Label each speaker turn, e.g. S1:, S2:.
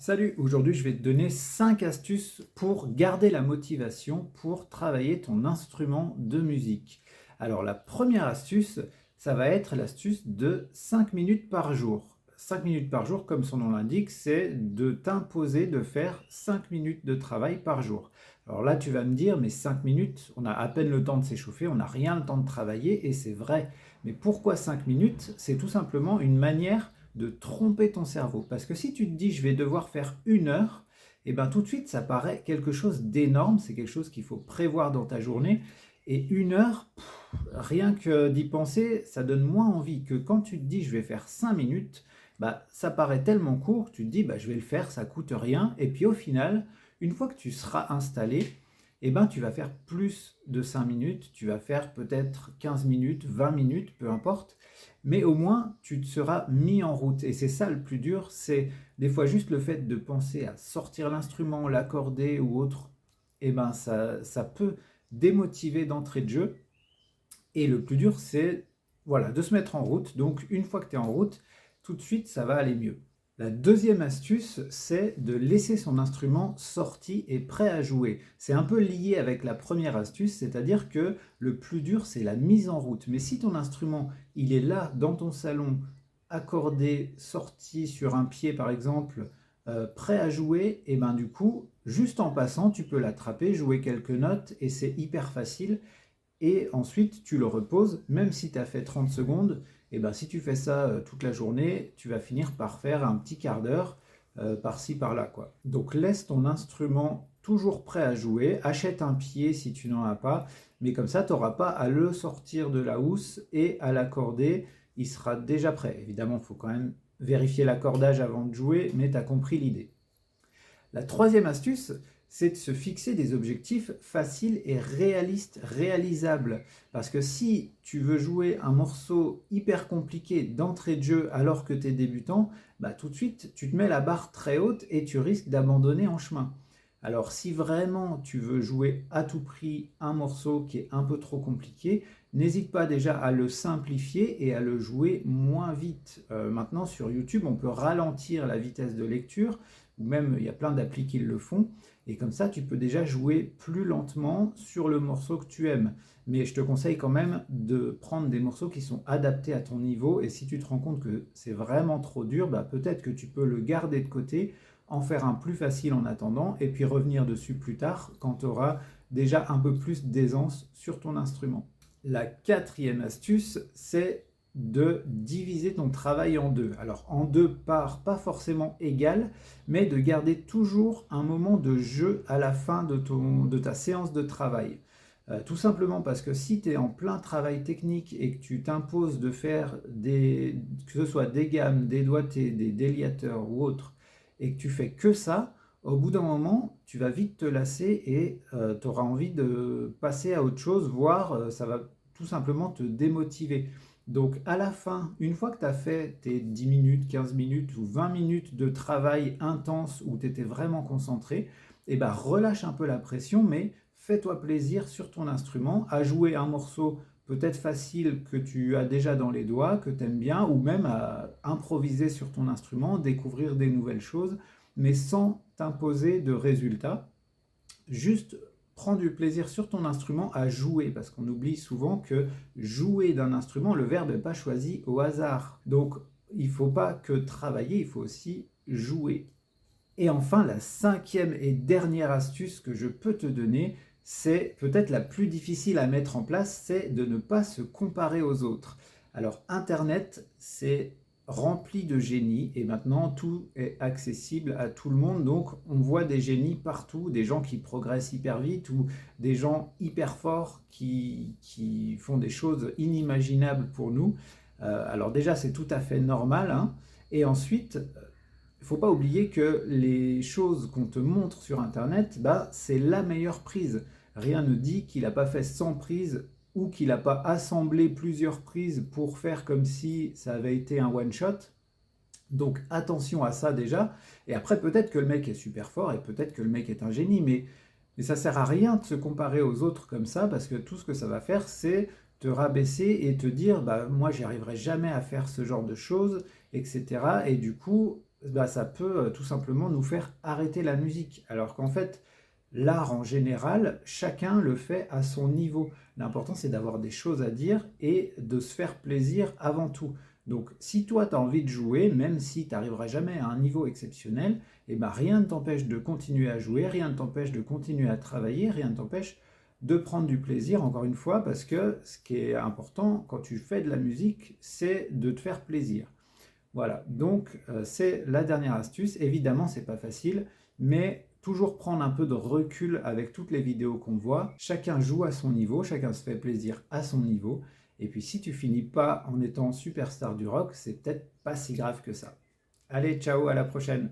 S1: Salut, aujourd'hui je vais te donner 5 astuces pour garder la motivation pour travailler ton instrument de musique. Alors la première astuce, ça va être l'astuce de 5 minutes par jour. 5 minutes par jour, comme son nom l'indique, c'est de t'imposer de faire 5 minutes de travail par jour. Alors là tu vas me dire, mais 5 minutes, on a à peine le temps de s'échauffer, on n'a rien le temps de travailler, et c'est vrai. Mais pourquoi 5 minutes? C'est tout simplement une manière de tromper ton cerveau. Parce que si tu te dis je vais devoir faire 1 heure, et bien tout de suite ça paraît quelque chose d'énorme, c'est quelque chose qu'il faut prévoir dans ta journée. Et 1 heure, rien que d'y penser, ça donne moins envie que quand tu te dis je vais faire 5 minutes, bah, ça paraît tellement court, tu te dis bah, je vais le faire, ça coûte rien. Et puis au final, une fois que tu seras installé, eh ben, tu vas faire plus de 5 minutes, tu vas faire peut-être 15 minutes, 20 minutes, peu importe, mais au moins tu te seras mis en route. Et c'est ça le plus dur, c'est des fois juste le fait de penser à sortir l'instrument, l'accorder ou autre, eh ben, ça peut démotiver d'entrée de jeu. Et le plus dur, c'est voilà, de se mettre en route. Donc une fois que tu es en route, tout de suite, ça va aller mieux. La deuxième astuce, c'est de laisser son instrument sorti et prêt à jouer. C'est un peu lié avec la première astuce, c'est-à-dire que le plus dur, c'est la mise en route. Mais si ton instrument, il est là dans ton salon, accordé, sorti sur un pied par exemple, prêt à jouer, et ben du coup, juste en passant, tu peux l'attraper, jouer quelques notes et c'est hyper facile. Et ensuite, tu le reposes, même si tu as fait 30 secondes, et ben, si tu fais ça toute la journée, tu vas finir par faire un petit quart d'heure par-ci, par-là, quoi. Donc laisse ton instrument toujours prêt à jouer, achète un pied si tu n'en as pas, mais comme ça, tu n'auras pas à le sortir de la housse et à l'accorder, il sera déjà prêt. Évidemment, il faut quand même vérifier l'accordage avant de jouer, mais tu as compris l'idée. La troisième astuce, c'est de se fixer des objectifs faciles et réalistes, réalisables. Parce que si tu veux jouer un morceau hyper compliqué d'entrée de jeu alors que tu es débutant, bah tout de suite tu te mets la barre très haute et tu risques d'abandonner en chemin. Alors si vraiment tu veux jouer à tout prix un morceau qui est un peu trop compliqué, n'hésite pas déjà à le simplifier et à le jouer moins vite. Maintenant sur YouTube, on peut ralentir la vitesse de lecture, ou même il y a plein d'applis qui le font, et comme ça tu peux déjà jouer plus lentement sur le morceau que tu aimes. Mais je te conseille quand même de prendre des morceaux qui sont adaptés à ton niveau, et si tu te rends compte que c'est vraiment trop dur, bah peut-être que tu peux le garder de côté, en faire un plus facile en attendant, et puis revenir dessus plus tard quand tu auras déjà un peu plus d'aisance sur ton instrument. La quatrième astuce, c'est de diviser ton travail en deux. Alors en deux parts pas forcément égales, mais de garder toujours un moment de jeu à la fin de ta séance de travail. Tout simplement parce que si tu es en plein travail technique et que tu t'imposes de faire que ce soit des gammes, des doigtés, des déliateurs ou autres, et que tu fais que ça, au bout d'un moment, tu vas vite te lasser et tu auras envie de passer à autre chose, voire ça va tout simplement te démotiver. Donc à la fin, une fois que tu as fait tes 10 minutes, 15 minutes ou 20 minutes de travail intense où tu étais vraiment concentré, eh ben relâche un peu la pression, mais fais-toi plaisir sur ton instrument à jouer un morceau peut-être facile que tu as déjà dans les doigts, que tu aimes bien, ou même à improviser sur ton instrument, découvrir des nouvelles choses, mais sans t'imposer de résultats. Juste prends du plaisir sur ton instrument à jouer, parce qu'on oublie souvent que jouer d'un instrument, le verbe n'est pas choisi au hasard. Donc il ne faut pas que travailler, il faut aussi jouer. Et enfin, la cinquième et dernière astuce que je peux te donner, c'est peut-être la plus difficile à mettre en place, c'est de ne pas se comparer aux autres. Alors Internet, c'est rempli de génies et maintenant tout est accessible à tout le monde, donc on voit des génies partout, des gens qui progressent hyper vite ou des gens hyper forts qui font des choses inimaginables pour nous. Alors déjà c'est tout à fait normal, hein. Et ensuite, il ne faut pas oublier que les choses qu'on te montre sur Internet, bah, c'est la meilleure prise. Rien ne dit qu'il n'a pas fait 100 prises ou qu'il n'a pas assemblé plusieurs prises pour faire comme si ça avait été un one-shot. Donc attention à ça déjà. Et après, peut-être que le mec est super fort et peut-être que le mec est un génie, mais ça sert à rien de se comparer aux autres comme ça parce que tout ce que ça va faire, c'est te rabaisser et te dire bah, moi, j'y arriverai jamais à faire ce genre de choses, etc. Et du coup, bah, ça peut tout simplement nous faire arrêter la musique. Alors qu'en fait, l'art en général, chacun le fait à son niveau. L'important, c'est d'avoir des choses à dire et de se faire plaisir avant tout. Donc, si toi, tu as envie de jouer, même si tu n'arriveras jamais à un niveau exceptionnel, eh ben, rien ne t'empêche de continuer à jouer, rien ne t'empêche de continuer à travailler, rien ne t'empêche de prendre du plaisir, encore une fois, parce que ce qui est important quand tu fais de la musique, c'est de te faire plaisir. Voilà, donc c'est la dernière astuce. Évidemment, c'est pas facile, mais toujours prendre un peu de recul avec toutes les vidéos qu'on voit. Chacun joue à son niveau, chacun se fait plaisir à son niveau. Et puis si tu finis pas en étant superstar du rock, c'est peut-être pas si grave que ça. Allez, ciao, à la prochaine.